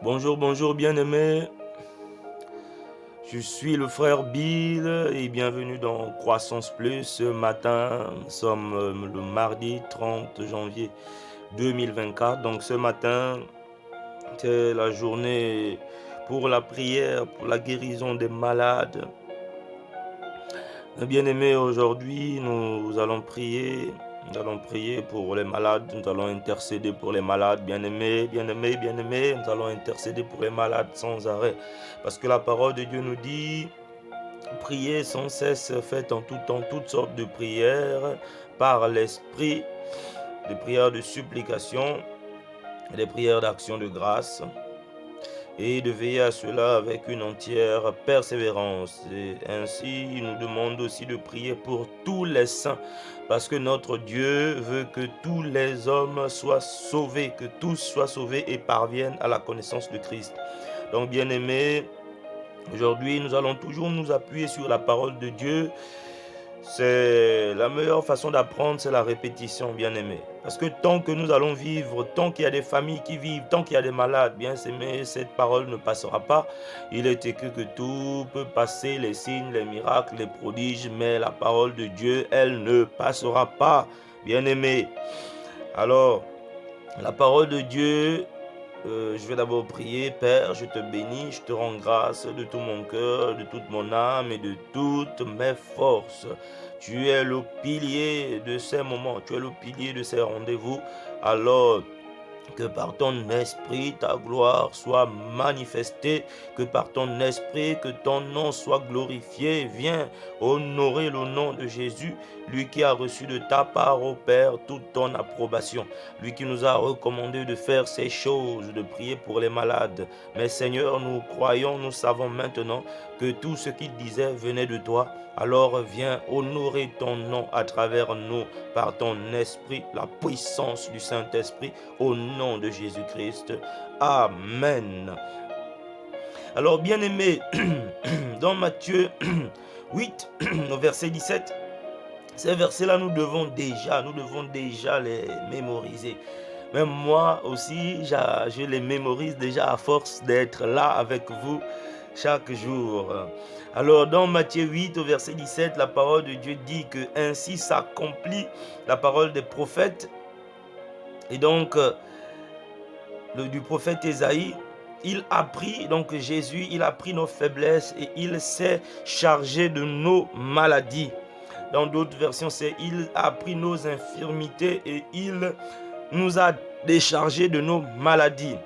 Bonjour, bonjour bien-aimés. Je suis le frère Bill et bienvenue dans Croissance Plus. Ce matin, nous sommes le mardi 30 janvier 2024. Donc ce matin, c'est la journée pour la prière, pour la guérison des malades. Bien-aimés, aujourd'hui, nous allons prier. Nous allons prier pour les malades, nous allons intercéder pour les malades, bien-aimés, bien-aimés, bien-aimés, nous allons intercéder pour les malades sans arrêt. Parce que la parole de Dieu nous dit, priez sans cesse, faites en tout temps toutes sortes de prières par l'Esprit, des prières de supplication, des prières d'action de grâce, et de veiller à cela avec une entière persévérance. Et ainsi, il nous demande aussi de prier pour tous les saints, parce que notre Dieu veut que tous les hommes soient sauvés, que tous soient sauvés et parviennent à la connaissance de Christ. Donc, bien-aimés, aujourd'hui, nous allons toujours nous appuyer sur la parole de Dieu. C'est la meilleure façon d'apprendre, c'est la répétition, bien-aimé. Parce que tant que nous allons vivre, tant qu'il y a des familles qui vivent, tant qu'il y a des malades, bien aimé, cette parole ne passera pas. Il est écrit que tout peut passer, les signes, les miracles, les prodiges, mais la parole de Dieu, elle ne passera pas, bien-aimé. Alors, la parole de Dieu, je vais d'abord prier. Père, je te bénis, je te rends grâce de tout mon cœur, de toute mon âme et de toutes mes forces. Tu es le pilier de ces moments, tu es le pilier de ces rendez-vous. Alors, que par ton esprit, ta gloire soit manifestée, que par ton esprit, que ton nom soit glorifié. Viens honorer le nom de Jésus, lui qui a reçu de ta part, ô Père, toute ton approbation, lui qui nous a recommandé de faire ces choses, de prier pour les malades. Mais Seigneur, nous croyons, nous savons maintenant que tout ce qu'il disait venait de toi. Alors viens honorer ton nom à travers nous par ton esprit, la puissance du Saint-Esprit, au nom de Jésus-Christ. Amen. Alors bien-aimés, dans Matthieu 8, au verset 17, ces versets-là, nous devons déjà les mémoriser. Même moi aussi, je les mémorise déjà à force d'être là avec vous chaque jour. Alors dans Matthieu 8 au verset 17, la parole de Dieu dit que ainsi s'accomplit la parole des prophètes. Et donc, du prophète Ésaïe, il a pris, donc Jésus, il a pris nos faiblesses et il s'est chargé de nos maladies. Dans d'autres versions, c'est il a pris nos infirmités et il nous a déchargés de nos maladies.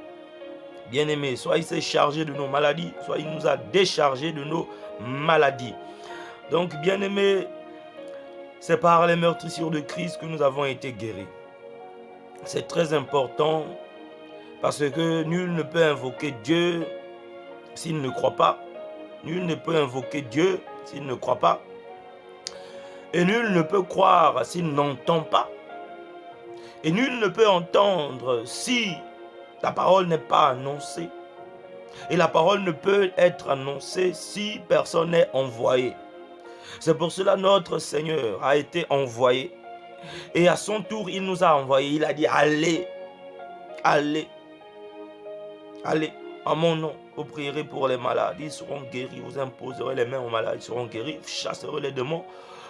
Bien-aimés, soit il s'est chargé de nos maladies, soit il nous a déchargés de nos maladies. Donc, bien-aimés, c'est par les meurtrissures de Christ que nous avons été guéris. C'est très important parce que nul ne peut invoquer Dieu s'il ne croit pas. Nul ne peut invoquer Dieu s'il ne croit pas. Et nul ne peut croire s'il n'entend pas. Et nul ne peut entendre si la parole n'est pas annoncée. Et la parole ne peut être annoncée si personne n'est envoyé. C'est pour cela notre Seigneur a été envoyé. Et à son tour, il nous a envoyés. Il a dit, allez, allez, allez, en mon nom, vous prierez pour les malades. Ils seront guéris. Vous imposerez les mains aux malades. Ils seront guéris. Vous chasserez les démons.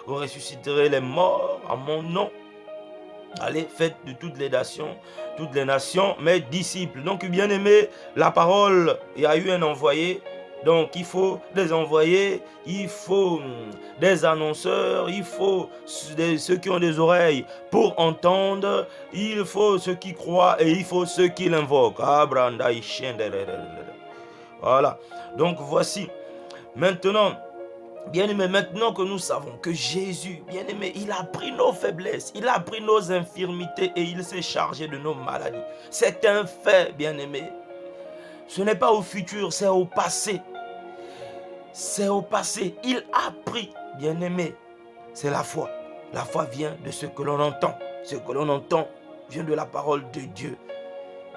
Vous ressusciterez les morts en mon nom. Allez, faites de toutes les nations, mes disciples. Donc, bien aimé, la parole, il y a eu un envoyé. Donc, il faut des envoyés, il faut des annonceurs, il faut ceux qui ont des oreilles pour entendre, il faut ceux qui croient et il faut ceux qui l'invoquent. Voilà. Donc, voici. Maintenant, bien-aimé, maintenant que nous savons que Jésus, bien-aimé, il a pris nos faiblesses, il a pris nos infirmités et il s'est chargé de nos maladies. C'est un fait, bien-aimé. Ce n'est pas au futur, c'est au passé. C'est au passé. Il a pris, bien-aimé. C'est la foi. La foi vient de ce que l'on entend. Ce que l'on entend vient de la parole de Dieu.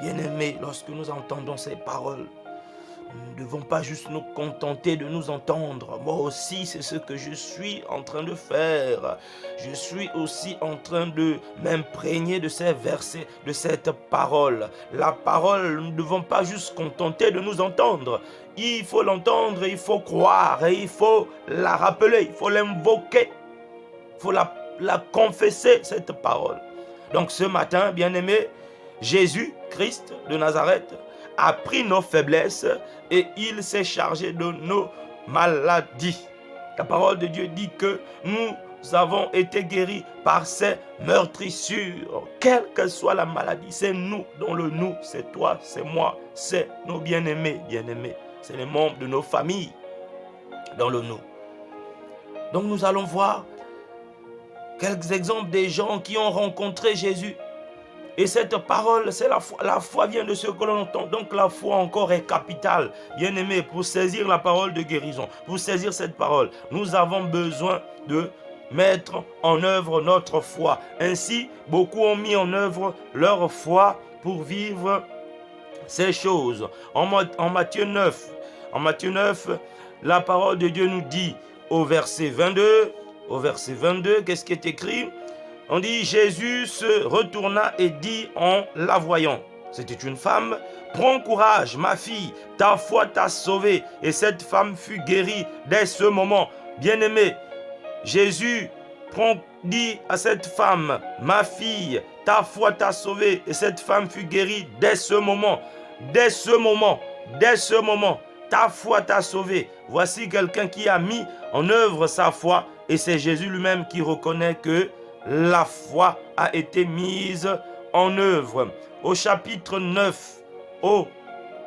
Bien-aimé, lorsque nous entendons ces paroles, Nous ne devons pas juste nous contenter de nous entendre. Moi aussi, c'est ce que je suis en train de faire. Je suis aussi en train de m'imprégner de ces versets, de cette parole. La parole, nous ne devons pas juste contenter de nous entendre. Il faut l'entendre, il faut croire, et il faut la rappeler, il faut l'invoquer. Il faut la confesser, cette parole. Donc ce matin, bien-aimé, Jésus-Christ de Nazareth a pris nos faiblesses et il s'est chargé de nos maladies. La parole de Dieu dit que nous avons été guéris par ses meurtrissures. Quelle que soit la maladie, c'est nous, dont le nous, c'est toi, c'est moi, c'est nos bien-aimés, c'est les membres de nos familles, dans le nous. Donc nous allons voir quelques exemples des gens qui ont rencontré Jésus. Et cette parole, c'est la foi. La foi vient de ce que l'on entend. Donc la foi encore est capitale. Bien-aimé, pour saisir la parole de guérison, pour saisir cette parole, nous avons besoin de mettre en œuvre notre foi. Ainsi, beaucoup ont mis en œuvre leur foi pour vivre ces choses. En Matthieu 9, la parole de Dieu nous dit au verset 22, qu'est-ce qui est écrit? On dit, Jésus se retourna et dit en la voyant, c'était une femme, prends courage, ma fille, ta foi t'a sauvée. Et cette femme fut guérie dès ce moment. Bien-aimé, Jésus dit à cette femme, ma fille, ta foi t'a sauvée. Et cette femme fut guérie dès ce moment. Dès ce moment, ta foi t'a sauvée. Voici quelqu'un qui a mis en œuvre sa foi. Et c'est Jésus lui-même qui reconnaît que la foi a été mise en œuvre. Au chapitre 9,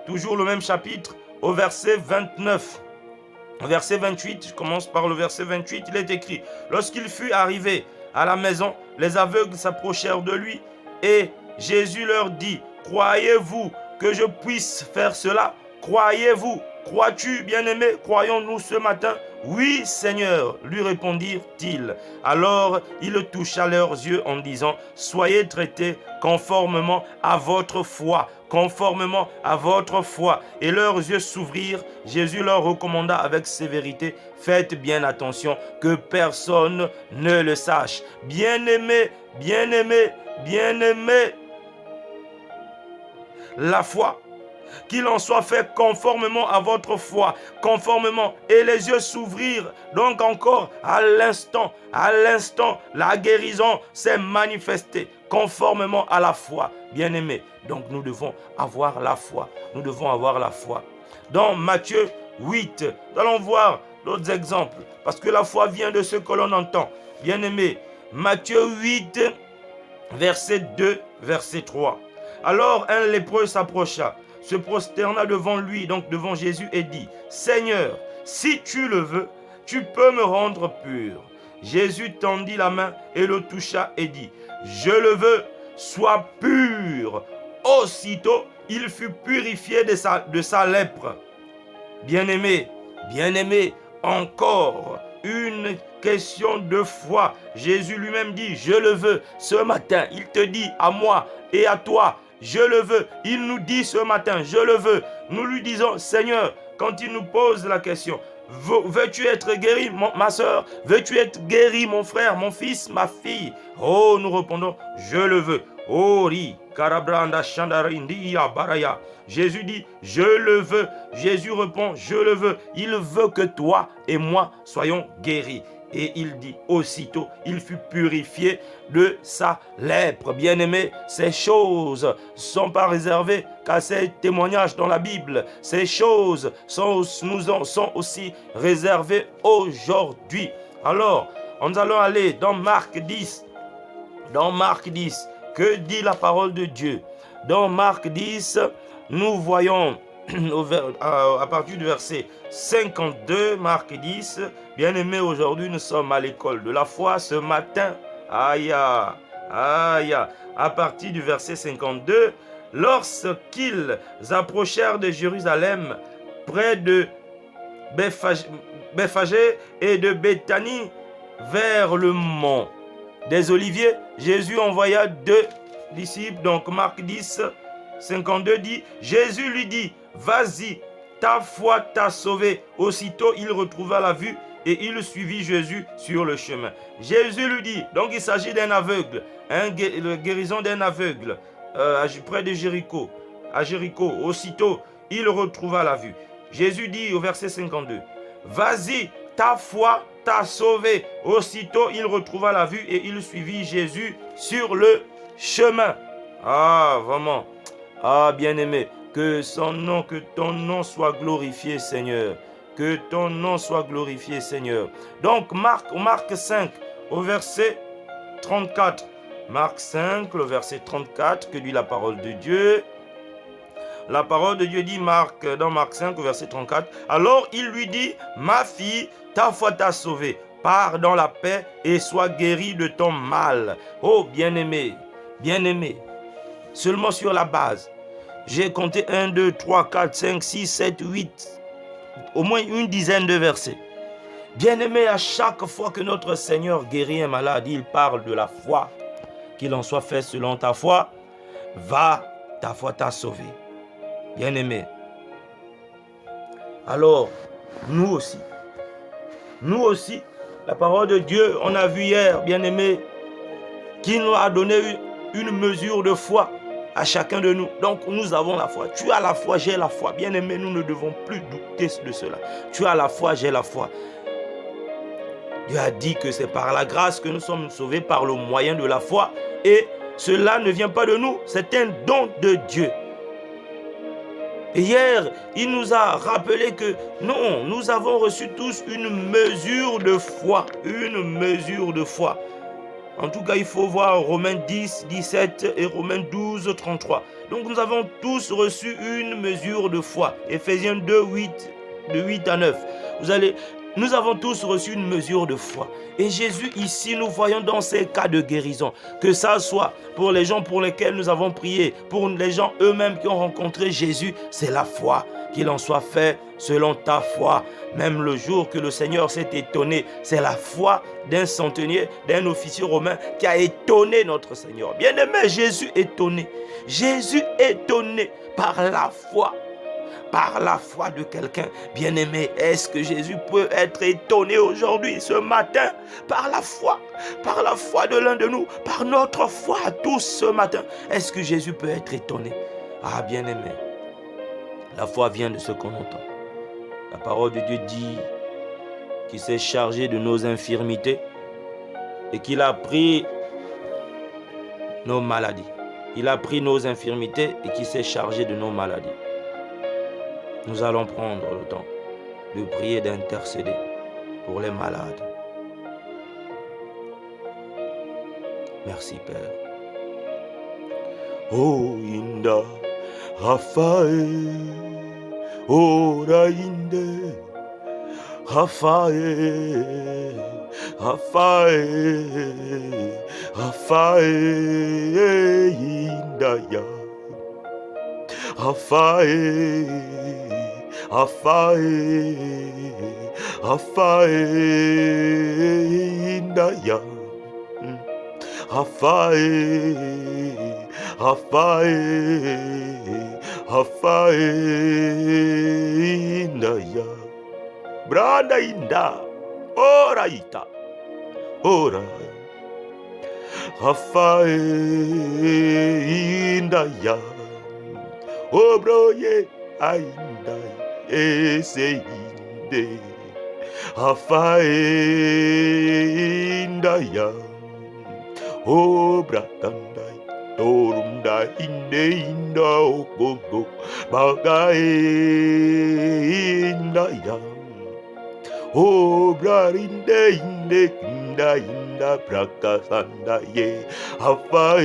toujours le même chapitre, au verset 29, verset 28, je commence par le verset 28, il est écrit, lorsqu'il fut arrivé à la maison, les aveugles s'approchèrent de lui et Jésus leur dit, croyez-vous que je puisse faire cela? Croyez-vous? Crois-tu, bien-aimé? Croyons-nous ce matin? Oui, Seigneur, lui répondirent-ils. Alors il toucha leurs yeux en disant, soyez traités conformément à votre foi, conformément à votre foi. Et leurs yeux s'ouvrirent. Jésus leur recommanda avec sévérité, faites bien attention que personne ne le sache. Bien-aimé, bien-aimé, bien-aimé, la foi, qu'il en soit fait conformément à votre foi, conformément, et les yeux s'ouvrirent. Donc encore, à l'instant, la guérison s'est manifestée conformément à la foi. Bien-aimés, donc nous devons avoir la foi. Nous devons avoir la foi. Dans Matthieu 8, nous allons voir d'autres exemples, parce que la foi vient de ce que l'on entend. Bien-aimés, Matthieu 8, verset 2, verset 3. Alors un lépreux s'approcha, se prosterna devant lui, donc devant Jésus, et dit, Seigneur, si tu le veux, tu peux me rendre pur. Jésus tendit la main et le toucha et dit, je le veux, sois pur. Aussitôt, il fut purifié de sa lèpre. Bien-aimé, encore une question de foi. Jésus lui-même dit, je le veux. Ce matin, il te dit à moi et à toi, je le veux. Il nous dit ce matin, je le veux. Nous lui disons, Seigneur, quand il nous pose la question, veux-tu être guéri, ma soeur? Veux-tu être guéri, mon frère, mon fils, ma fille? Oh, nous répondons, je le veux. Ori, Karabranda, Shandarindia, Baraya. Jésus dit, je le veux. Jésus répond, je le veux. Il veut que toi et moi soyons guéris. Et il dit, aussitôt, il fut purifié de sa lèpre. Bien-aimés, ces choses ne sont pas réservées qu'à ces témoignages dans la Bible. Ces choses sont aussi réservées aujourd'hui. Alors, nous allons aller dans Marc 10. Dans Marc 10, que dit la parole de Dieu? Dans Marc 10, nous voyons à partir du verset 52, Marc 10, bien-aimés, aujourd'hui nous sommes à l'école de la foi ce matin. Aïe, aïe, à partir du verset 52, lorsqu'ils approchèrent de Jérusalem, près de Bethphagée et de Béthanie, vers le mont des Oliviers, Jésus envoya 2 disciples. Donc Marc 10, 52 dit, Jésus lui dit, vas-y ta foi t'a sauvé. Aussitôt, il retrouva la vue et il suivit Jésus sur le chemin. Jésus lui dit, donc il s'agit d'un aveugle, la guérison d'un aveugle près de Jéricho. À Jéricho, aussitôt, il retrouva la vue. Jésus dit au verset 52, vas-y, ta foi t'a sauvé. Aussitôt, il retrouva la vue et il suivit Jésus sur le chemin. Ah, vraiment. Ah, bien-aimé, que ton nom soit glorifié, Seigneur. Que ton nom soit glorifié, Seigneur. Donc, Marc 5, au verset 34. Marc 5, le verset 34, que dit la parole de Dieu. La parole de Dieu dit dans Marc 5, au verset 34. Alors il lui dit, ma fille, ta foi t'a sauvée. Pars dans la paix et sois guérie de ton mal. Oh, bien-aimé, bien-aimé. Seulement sur la base. J'ai compté 1, 2, 3, 4, 5, 6, 7, 8. Au moins une dizaine de versets. Bien-aimé, à chaque fois que notre Seigneur guérit un malade, il parle de la foi. Qu'il en soit fait selon ta foi. Va, ta foi t'a sauvé. Bien-aimé. Alors, nous aussi, la parole de Dieu, on a vu hier, bien-aimé, qui nous a donné une mesure de foi à chacun de nous. Donc, nous avons la foi. Tu as la foi, j'ai la foi. Bien-aimé, nous ne devons plus douter de cela. Tu as la foi, j'ai la foi. Dieu a dit que c'est par la grâce que nous sommes sauvés par le moyen de la foi. Et cela ne vient pas de nous, c'est un don de Dieu. Et hier, il nous a rappelé que non, nous avons reçu tous une mesure de foi. Une mesure de foi. En tout cas, il faut voir Romains 10, 17 et Romains 12, 33. Donc nous avons tous reçu une mesure de foi. Éphésiens 2, 8, de 8 à 9. Nous avons tous reçu une mesure de foi. Et Jésus, ici, nous voyons dans ces cas de guérison, que ça soit pour les gens pour lesquels nous avons prié, pour les gens eux-mêmes qui ont rencontré Jésus, c'est la foi. Qu'il en soit fait selon ta foi. Même le jour que le Seigneur s'est étonné, c'est la foi d'un centenier, d'un officier romain qui a étonné notre Seigneur. Bien-aimé, Jésus étonné. Jésus étonné par la foi. Par la foi de quelqu'un. Bien-aimé, est-ce que Jésus peut être étonné aujourd'hui, ce matin, par la foi de l'un de nous, par notre foi à tous ce matin? Est-ce que Jésus peut être étonné? Ah, bien-aimé, la foi vient de ce qu'on entend. La parole de Dieu dit qu'il s'est chargé de nos infirmités et qu'il a pris nos maladies. Il a pris nos infirmités et qu'il s'est chargé de nos maladies. Nous allons prendre le temps de prier et d'intercéder pour les malades. Merci, Père. Oh, Inda, Raphaël, oh, Raïnde, Raphaël, Raphaël, Raphaël, Indaya, Raphaël, Raphaël, Raphaël, Indaya, Raphaël, Raphaël, Raphaël, Indaya, Branda Inda, Oraita, Ora, Raphaël, Indaya, Obroye, Aindai, Eseinde, Raphaël, Indaya, Obra Kandai, Torunda, Inde, Inda, Ogogo, Bagae, Indaya, Obra Inde, Inde, Inda, Inda, Prakasanda, Ye, Raphaël,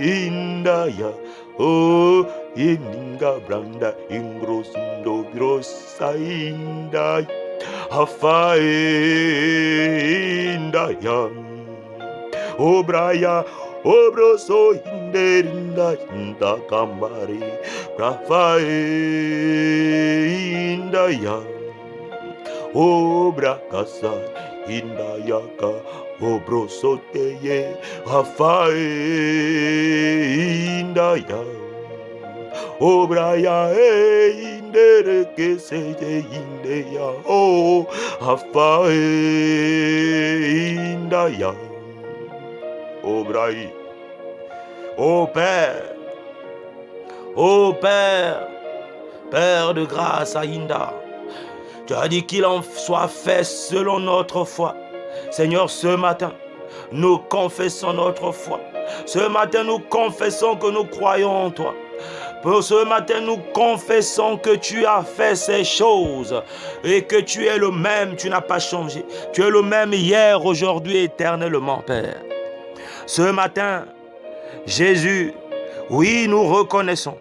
Indaya, Oh, Ininga Branda, Ingrosindo, Grossa, Inda, Raphaël, Indaya, Obraya, Obroso, Inderinda, Inda, Kambari, Raphaël, Indaya, Obra Casa, Indayaka, Obrosoteye, Raphaël, Indaya, Obraya indere que se indeya. Oh, afa indaya. Obraï. Ô Père, ô Père, Père de grâce Aïnda, tu as dit qu'il en soit fait selon notre foi. Seigneur, ce matin, nous confessons notre foi. Ce matin, nous confessons que nous croyons en toi. Pour ce matin, nous confessons que tu as fait ces choses et que tu es le même, tu n'as pas changé. Tu es le même hier, aujourd'hui, éternellement, Père. Ce matin, Jésus, oui, nous reconnaissons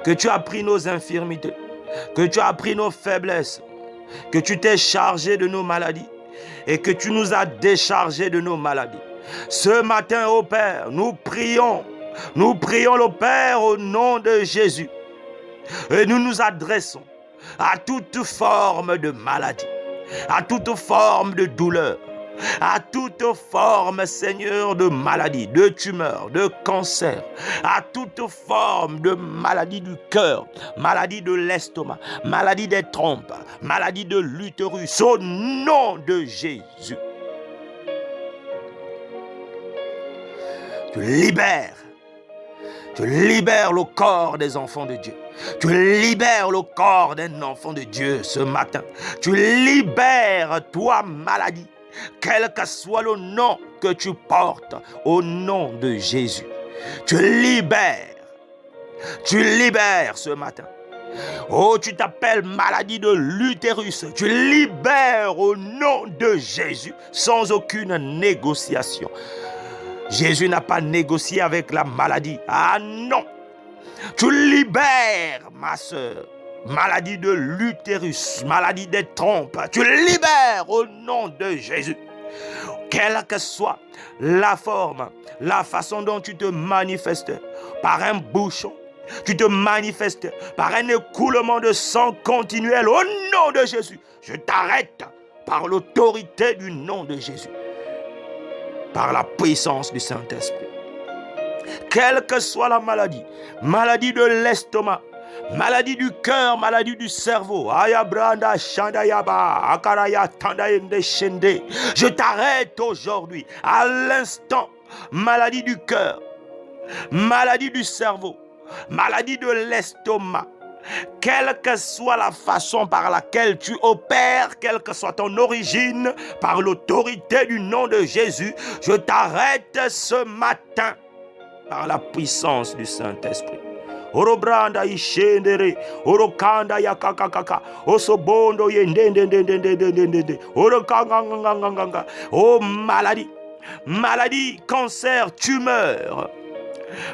que tu as pris nos infirmités, que tu as pris nos faiblesses, que tu t'es chargé de nos maladies et que tu nous as déchargés de nos maladies. Ce matin, ô Père, nous prions le Père au nom de Jésus et nous nous adressons à toute forme de maladie, à toute forme de douleur, à toute forme, Seigneur, de maladie, de tumeur, de cancer, à toute forme de maladie du cœur, maladie de l'estomac, maladie des trompes, maladie de l'utérus, au nom de Jésus. Tu libères le corps des enfants de Dieu. Tu libères le corps d'un enfant de Dieu ce matin. Tu libères, toi, maladie, quel que soit le nom que tu portes, au nom de Jésus. Tu libères ce matin. Oh, tu t'appelles maladie de l'utérus. Tu libères au nom de Jésus, sans aucune négociation. Jésus n'a pas négocié avec la maladie. Ah non! Tu libères, ma soeur, maladie de l'utérus, maladie des trompes. Tu libères au nom de Jésus. Quelle que soit la forme, la façon dont tu te manifestes, par un bouchon, tu te manifestes par un écoulement de sang continuel au nom de Jésus. Je t'arrête par l'autorité du nom de Jésus, par la puissance du Saint-Esprit. Quelle que soit la maladie, maladie de l'estomac, maladie du cœur, maladie du cerveau, je t'arrête aujourd'hui, à l'instant, maladie du cœur, maladie du cerveau, maladie de l'estomac. Quelle que soit la façon par laquelle tu opères, quelle que soit ton origine, par l'autorité du nom de Jésus, je t'arrête ce matin par la puissance du Saint-Esprit. Orobranda ishendere, orokanda yakakakaka, osobondo yendendendendendendende, orokanganganganganga. Oh maladie, cancer, tumeur,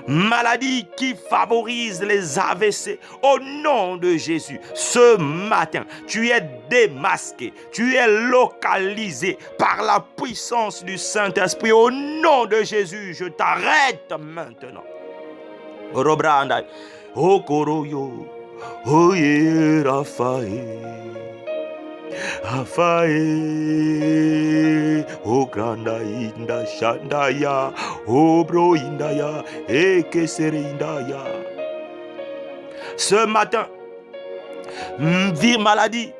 maladie qui favorise les AVC, au nom de Jésus, ce matin, tu es démasqué, tu es localisé par la puissance du Saint-Esprit. Au nom de Jésus, je t'arrête maintenant. Robranda, okoroyo, oye Raphaël. Afae, o granda inda shandaya, o bro indaya, e kesere indaya. Ce matin, maladie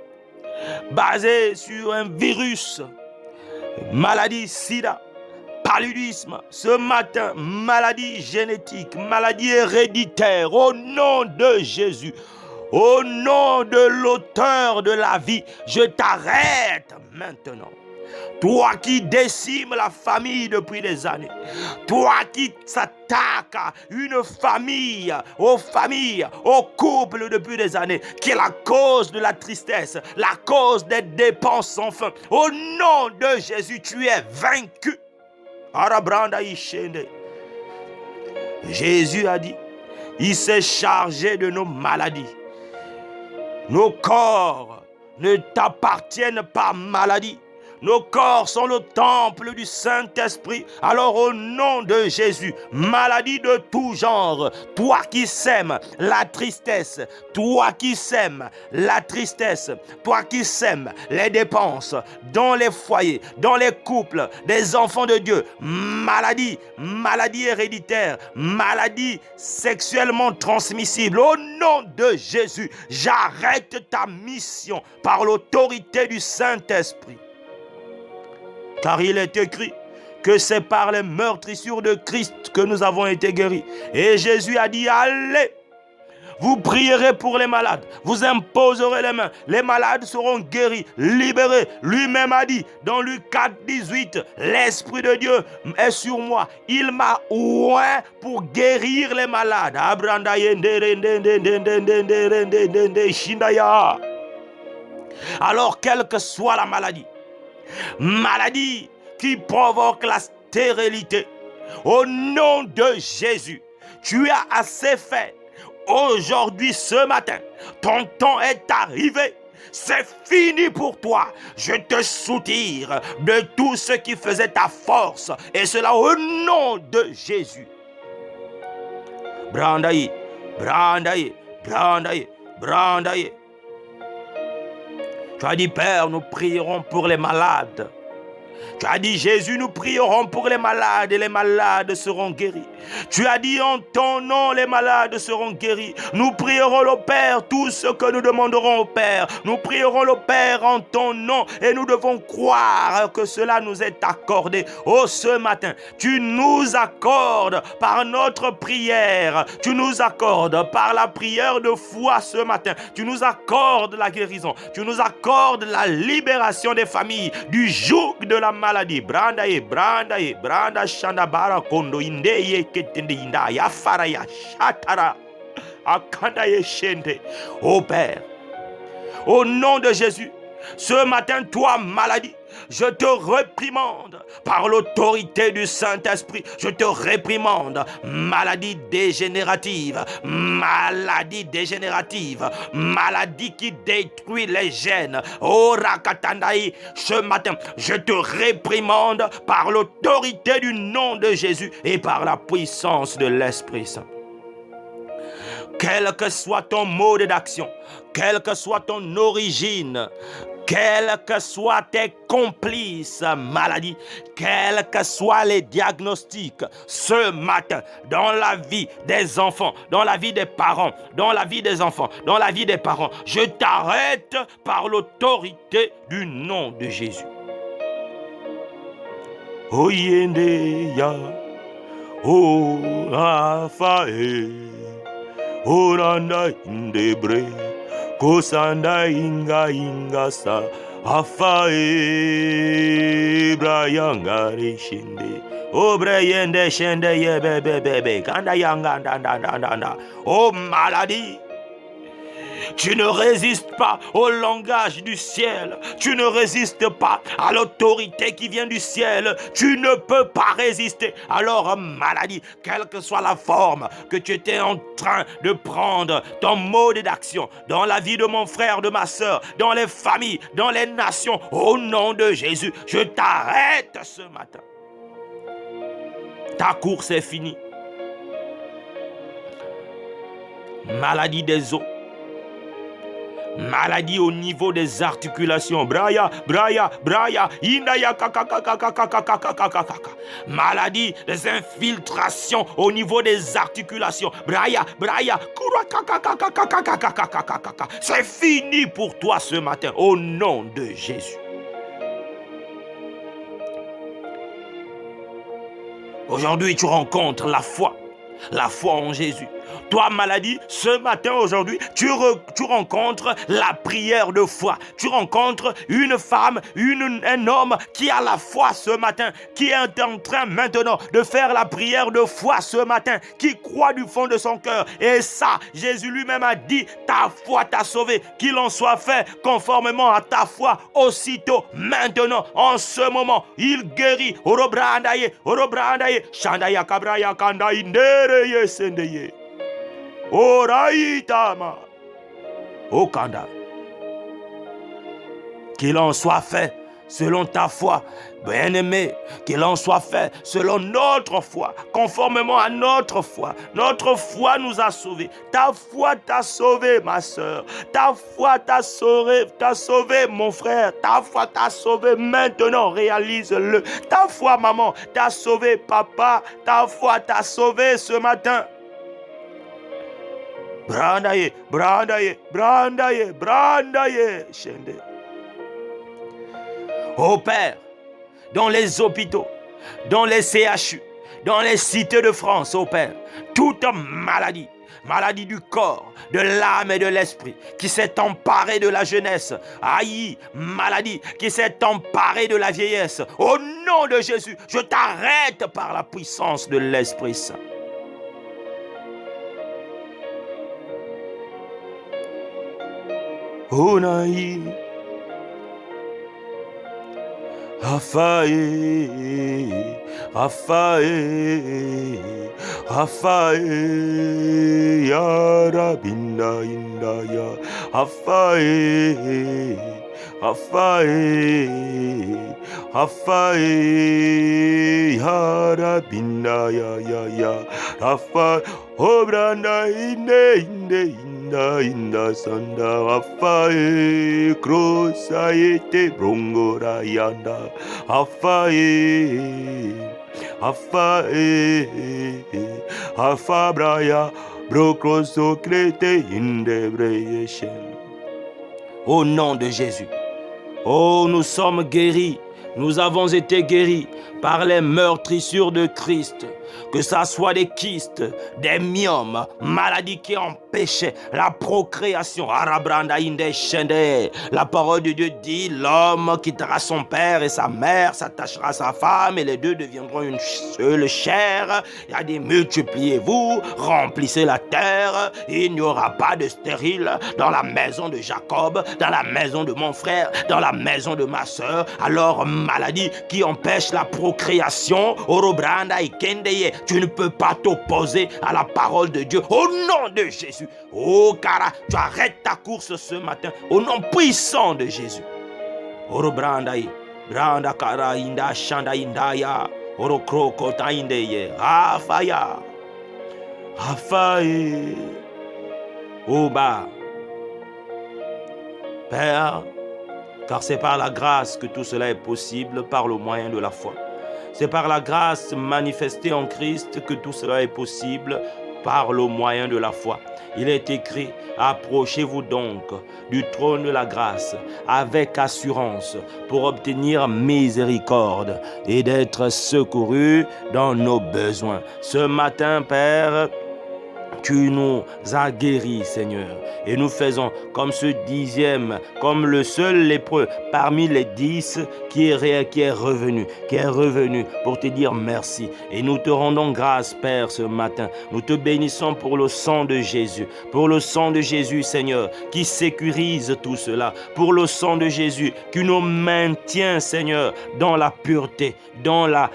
basée sur un virus, maladie sida, paludisme, ce matin, maladie génétique, maladie héréditaire, au nom de Jésus. Au nom de l'auteur de la vie, je t'arrête maintenant. Toi qui décimes la famille depuis des années, toi qui s'attaques à une famille, aux couples depuis des années, qui est la cause de la tristesse, la cause des dépenses sans fin. Au nom de Jésus, tu es vaincu. Arabranda Ishende. Jésus a dit, il s'est chargé de nos maladies. Nos corps ne t'appartiennent pas, maladie. Nos corps sont le temple du Saint-Esprit. Alors au nom de Jésus, maladie de tout genre, toi qui sèmes la tristesse, toi qui sèmes la tristesse, toi qui sèmes les dépenses dans les foyers, dans les couples des enfants de Dieu, maladie héréditaire, maladie sexuellement transmissible, au nom de Jésus, j'arrête ta mission par l'autorité du Saint-Esprit. Car il est écrit que c'est par les meurtrissures de Christ que nous avons été guéris. Et Jésus a dit, allez, vous prierez pour les malades, vous imposerez les mains, les malades seront guéris, libérés. Lui-même a dit dans Luc 4, 18, l'Esprit de Dieu est sur moi, il m'a oint pour guérir les malades. Alors, quelle que soit la maladie qui provoque la stérilité, au nom de Jésus, tu as assez fait. Aujourd'hui, ce matin, ton temps est arrivé. C'est fini pour toi. Je te soutire de tout ce qui faisait ta force. Et cela au nom de Jésus. Brandaye, brandaye, brandaye, brandaye. Tu as dit, Père, nous prierons pour les malades. Tu as dit, Jésus, nous prierons pour les malades et les malades seront guéris. Tu as dit, en ton nom, les malades seront guéris. Nous prierons le Père, tout ce que nous demanderons au Père. Nous prierons le Père en ton nom et nous devons croire que cela nous est accordé. Oh, ce matin, tu nous accordes par notre prière. Tu nous accordes par la prière de foi ce matin. Tu nous accordes la guérison. Tu nous accordes la libération des familles du joug de la maladie. Branda shandabara kondo indeye ketende inda ya fara ya shatara akanda ye shende. Oh Père, au nom de Jésus, ce matin, toi, maladie, je te réprimande par l'autorité du Saint-Esprit. Je te réprimande, maladie dégénérative, maladie qui détruit les gènes. Oh Rakatandaï, ce matin, je te réprimande par l'autorité du nom de Jésus et par la puissance de l'Esprit Saint. Quel que soit ton mode d'action, quelle que soit ton origine, quels que soient tes complices maladie, quels que soient les diagnostics, ce matin, dans la vie des enfants, dans la vie des parents, dans la vie des enfants, dans la vie des parents, je t'arrête par l'autorité du nom de Jésus. Oyende ya, o afae, oranda indebre. Kosanda inga sa afae brayangare shinde o brayende shende ye bebe kanda yanga ndanda. Oh maladie, tu ne résistes pas au langage du ciel. Tu ne résistes pas à l'autorité qui vient du ciel. Tu ne peux pas résister. Alors, maladie, quelle que soit la forme que tu étais en train de prendre, ton mode d'action, dans la vie de mon frère, de ma soeur, dans les familles, dans les nations, au nom de Jésus, je t'arrête ce matin. Ta course est finie. Maladie des os. Maladie au niveau des articulations. Braya, indaya maladie des infiltrations au niveau des articulations. Braya, c'est fini pour toi ce matin au nom de Jésus. Aujourd'hui, tu rencontres la foi en Jésus. Toi, maladie, ce matin, aujourd'hui, tu rencontres la prière de foi. Tu rencontres une femme, un homme qui a la foi ce matin, qui est en train maintenant de faire la prière de foi ce matin, qui croit du fond de son cœur. Et ça, Jésus lui-même a dit, ta foi t'a sauvé. Qu'il en soit fait conformément à ta foi, aussitôt, maintenant, en ce moment, il guérit. Orobrandaye, Shandaya Kabraya Kanda Indereye Sendeye. Oraïtama. Okanda. Qu'il en soit fait selon ta foi. Bien-aimé, qu'il en soit fait selon notre foi, conformément à notre foi. Notre foi nous a sauvés. Ta foi t'a sauvé, ma soeur. Ta foi t'a sauvé, mon frère. Ta foi t'a sauvé. Maintenant, réalise-le. Ta foi, maman, t'a sauvé, papa. Ta foi t'a sauvé ce matin. Brandaye, brandaye, brandaye, brandaye, Shende. Ô Père, dans les hôpitaux, dans les CHU, dans les cités de France, ô Père, toute maladie, maladie du corps, de l'âme et de l'esprit, qui s'est emparée de la jeunesse, aïe, maladie qui s'est emparée de la vieillesse, au nom de Jésus, je t'arrête par la puissance de l'Esprit Saint. Onaï, Raphaël, Raphaël, Raphaël, ya Rabinda Indaya, Raphaël, Raphaël, Raphaël, ya Rabinda ya, Raphaël, Obranda inde. Inda sanda Raphaël Krosa ete brongora yanda Raphaël Braya brokroso krete indebreyeshen. Au nom de Jésus, oh, nous sommes guéris, nous avons été guéris par les meurtrissures de Christ. Que ça soit des kystes, des myomes, maladies qui empêchaient la procréation. La parole de Dieu dit, l'homme quittera son père et sa mère, s'attachera à sa femme et les deux deviendront une seule chair. Il y a des multipliez-vous, remplissez la terre. Il n'y aura pas de stérile dans la maison de Jacob, dans la maison de mon frère, dans la maison de ma soeur. Alors, maladie qui empêche la procréation, Orobranda Ikendeye, tu ne peux pas t'opposer à la parole de Dieu. Au nom de Jésus. Oh, Kara, tu arrêtes ta course ce matin. Au nom puissant de Jésus. Orobrandai, Branda Kara Inda Shanda Indaya, Orokroko Taindeye, Rafaya, Rafae, Oba. Père, car c'est par la grâce que tout cela est possible, par le moyen de la foi. C'est par la grâce manifestée en Christ que tout cela est possible par le moyen de la foi. Il est écrit, approchez-vous donc du trône de la grâce avec assurance pour obtenir miséricorde et d'être secourus dans nos besoins. Ce matin, Père, tu nous as guéris, Seigneur. Et nous faisons comme ce 10e, comme le seul lépreux parmi les 10 qui est revenu pour te dire merci. Et nous te rendons grâce, Père, ce matin. Nous te bénissons pour le sang de Jésus. Pour le sang de Jésus, Seigneur, qui sécurise tout cela. Pour le sang de Jésus qui nous maintient, Seigneur, dans la pureté, dans la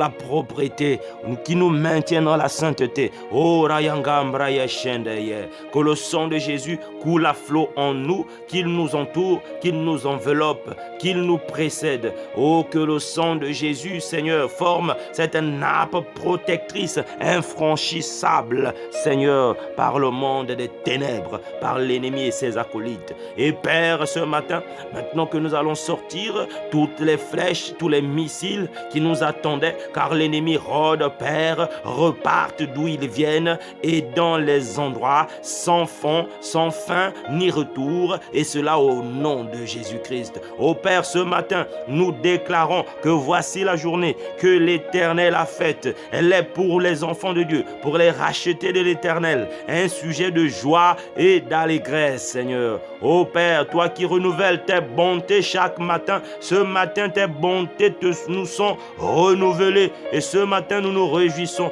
propreté, qui nous maintient dans la sainteté. Oh, Rayangam, que le sang de Jésus coule à flot en nous, qu'il nous entoure, qu'il nous enveloppe, qu'il nous précède. Oh, que le sang de Jésus, Seigneur, forme cette nappe protectrice infranchissable, Seigneur, par le monde des ténèbres, par l'ennemi et ses acolytes. Et Père, ce matin, maintenant que nous allons sortir, toutes les flèches, tous les missiles qui nous attendaient, car l'ennemi rôde, Père, repartent d'où ils viennent et dans les endroits sans fond, sans fin ni retour, et cela au nom de Jésus-Christ. Ô Père, ce matin, nous déclarons que voici la journée que l'Éternel a faite. Elle est pour les enfants de Dieu, pour les racheter de l'Éternel, un sujet de joie et d'allégresse, Seigneur. Ô Père, toi qui renouvelles tes bontés chaque matin, ce matin tes bontés nous sont renouvelées, et ce matin nous nous réjouissons,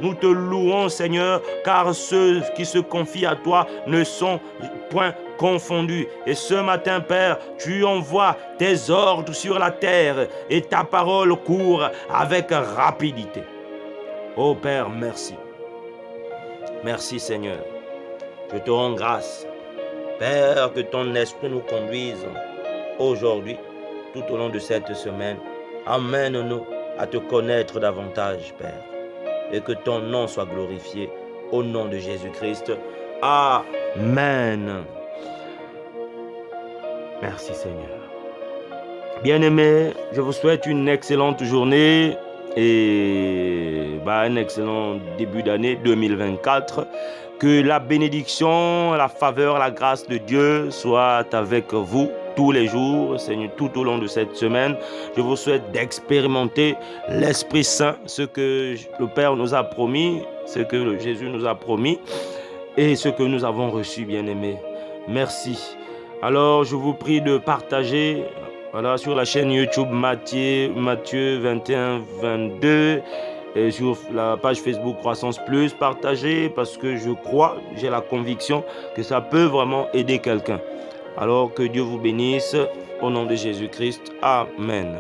nous te louons, Seigneur, car ceux qui se confient à toi ne sont point confondus. Et ce matin, Père, tu envoies tes ordres sur la terre et ta parole court avec rapidité. Ô Père, merci. Merci, Seigneur. Je te rends grâce. Père, que ton esprit nous conduise aujourd'hui tout au long de cette semaine. Amène-nous à te connaître davantage, Père, et que ton nom soit glorifié au nom de Jésus-Christ. Amen. Merci Seigneur. Bien-aimés, je vous souhaite une excellente journée et un excellent début d'année 2024. Que la bénédiction, la faveur, la grâce de Dieu soit avec vous tous les jours, Seigneur, tout au long de cette semaine. Je vous souhaite d'expérimenter l'Esprit Saint, ce que le Père nous a promis, ce que Jésus nous a promis et ce que nous avons reçu, bien-aimés. Merci. Alors, je vous prie de partager sur la chaîne YouTube Matthieu 21-22 et sur la page Facebook Croissance Plus. Partagez parce que je crois, j'ai la conviction que ça peut vraiment aider quelqu'un. Alors que Dieu vous bénisse au nom de Jésus-Christ. Amen.